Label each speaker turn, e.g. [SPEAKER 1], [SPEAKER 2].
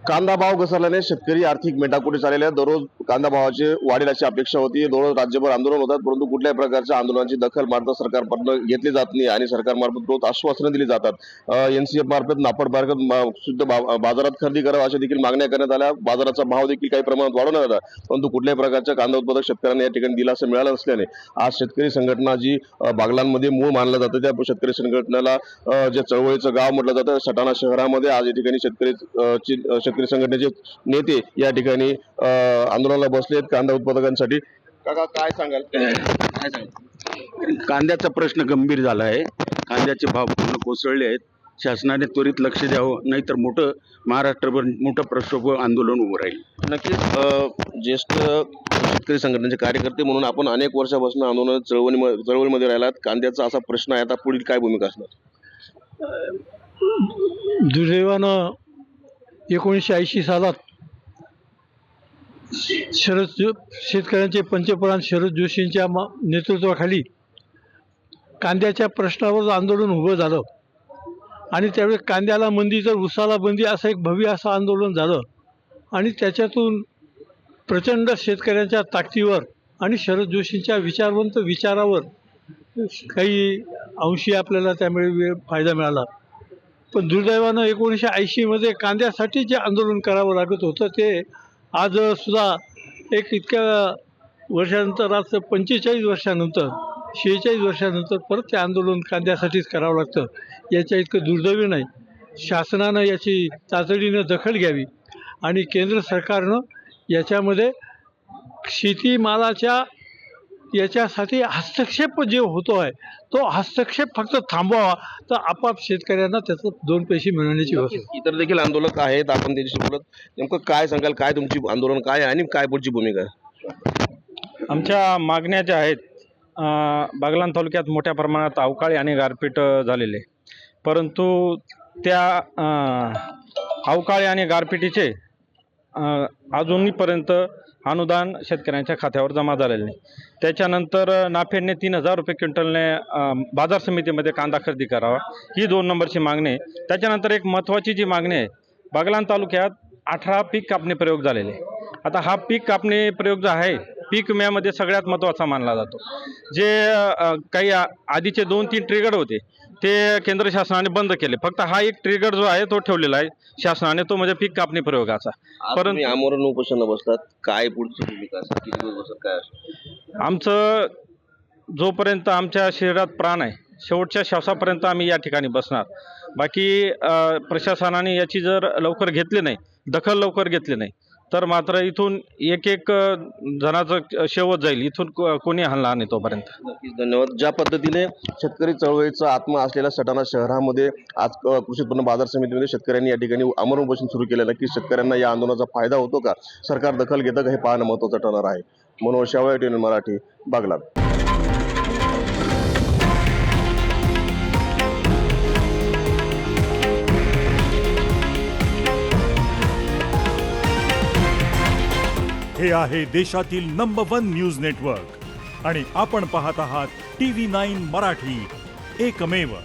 [SPEAKER 1] कांदा भाव घसरल्याने शेतकरी आर्थिक मेटाकुटीस आलेले आहेत. दररोज कांदा भावाचे वाढेल अशी अपेक्षा होती. दररोज राज्यभर आंदोलन होतात, परंतु कुठल्याही प्रकारच्या आंदोलनाची दखल भारत सरकारकडून घेतली जात नाही आणि सरकारमार्फत रोज आश्वासनं दिली जातात. एनसीएफ मार्फत, नाफेड मार्फत शुद्ध बाजारात खरेदी करावं अशा देखील मागण्या करण्यात आल्या. बाजाराचा भाव देखील काही प्रमाणात वाढवण्यात आला, परंतु कुठल्याही प्रकारच्या कांदा उत्पादक शेतकऱ्यांना या ठिकाणी दिलासा मिळाला नसल्याने आज शेतकरी संघटना जी बागलांमध्ये मूळ मानलं जातं त्या शेतकरी संघटनेला जे चळवळीचं गाव म्हटलं जातं सटाणा शहरामध्ये आज या ठिकाणी शेतकरी संघटनेचे नेते या ठिकाणी आंदोलनाला बसलेत कांदा उत्पादकांसाठी. काका काय सांगाल?
[SPEAKER 2] कांद्याचा प्रश्न गंभीर झाला आहे. कांद्याचे भाव पूर्ण कोसळले आहेत. शासनाने त्वरित लक्ष द्यावं, नाहीतर महाराष्ट्रभर मोठं प्रक्षोभ आंदोलन उभं राहील.
[SPEAKER 1] नक्कीच ज्येष्ठ शेतकरी संघटनेचे कार्यकर्ते म्हणून आपण अनेक वर्षापासून आंदोलन चळवळीमध्ये राहिलात. कांद्याचा असा प्रश्न आहे, आता पुढील काय भूमिका असणार?
[SPEAKER 3] दुर्दैवानं 1980 सालात शेतकऱ्यांचे पंतप्रधान शरद जोशींच्या नेतृत्वाखाली कांद्याच्या प्रश्नावर आंदोलन उभं झालं आणि त्यावेळी कांद्याला मंदी तर उसाला बंदी असं एक भव्य असं आंदोलन झालं आणि त्याच्यातून प्रचंड शेतकऱ्यांच्या ताकदीवर आणि शरद जोशींच्या विचारवंत विचारावर काही अंशी आपल्याला त्यामुळे फायदा मिळाला. पण दुर्दैवानं 1980 कांद्यासाठी जे आंदोलन करावं लागत होतं ते आज सुद्धा एक इतक्या वर्षानंतर, आज 45 वर्षानंतर 46 वर्षानंतर परत ते आंदोलन कांद्यासाठीच करावं लागतं. याच्या इतकं दुर्दैवी नाही. शासनानं याची तातडीनं दखल घ्यावी आणि केंद्र सरकारनं याच्यामध्ये शेतीमालाच्या याच्यासाठी हस्तक्षेप जे होतो आहे तो हस्तक्षेप फक्त थांबवावा, तर आपाप शेतकऱ्यांना त्याचं 2 पैसे मिळण्याची व्यवस्था.
[SPEAKER 1] इतर देखील आंदोलक आहेत, आपण त्यांच्याशी बोलत. नेमकं काय सांगाल, काय तुमची आंदोलन काय आहे आणि काय पुढची भूमिका आहे?
[SPEAKER 4] आमच्या मागण्या ज्या आहेत, बागलाण तालुक्यात मोठ्या प्रमाणात अवकाळी आणि गारपीट झालेले, परंतु त्या अवकाळी आणि गारपिटीचे अजूनपर्यंत अनुदान शेतकऱ्यांच्या खात्यावर जमा झालेलं नाही. त्याच्यानंतर नाफेडने 3000 रुपये क्विंटलने बाजार समितीमध्ये कांदा खरेदी करावा, ही 2 नंबरची मागणी आहे. त्याच्यानंतर एक महत्त्वाची जी मागणी आहे, बागलाण तालुक्यात 18 पीक कापणी प्रयोग झालेले. आता हा पीक कापणी प्रयोग जो आहे पीक विम्यामध्ये सगळ्यात महत्त्वाचा मानला जातो. जे काही आधीचे 2-3 ट्रिगर होते ते केंद्र शासनाने बंद केले. फक्त हा एक ट्रिगर जो आहे तो ठेवलेला आहे शासनाने, तो म्हणजे पीक कापणी प्रयोगाचा.
[SPEAKER 1] परंतु आमरण उपोषण बसतात, काय पुढची भूमिका असेल, किती दिवस बसतात, काय असेल?
[SPEAKER 4] आमचं जोपर्यंत आमच्या शरीरात प्राण आहे शेवटच्या श्वासापर्यंत आम्ही या ठिकाणी बसणार. बाकी प्रशासनाने याची जर लवकर घेतली नाही, दखल लवकर घेतली नाही, तर मात्र इथून एक जणाचं शेवट जाईल. इथून कोणी हलणार नाही तोपर्यंत.
[SPEAKER 1] नक्कीच धन्यवाद. ज्या पद्धतीने शेतकरी चळवळीचा आत्मा असलेल्या सटाणा शहरामध्ये आज कृषी उत्पन्न बाजार समितीमध्ये शेतकऱ्यांनी या ठिकाणी आमरण उपोषण सुरू केलं, नक्की शेतकऱ्यांना या आंदोलनाचा फायदा होतो का, सरकार दखल घेतं का, हे पाहणं महत्त्वाचं ठरणार आहे. मनोज शेवाळे, TN मराठी, बागलाण.
[SPEAKER 5] हे आहे देशातील नंबर 1 न्यूज नेटवर्क आणि आपण पाहत आहात TV9 मराठी, एकमेव.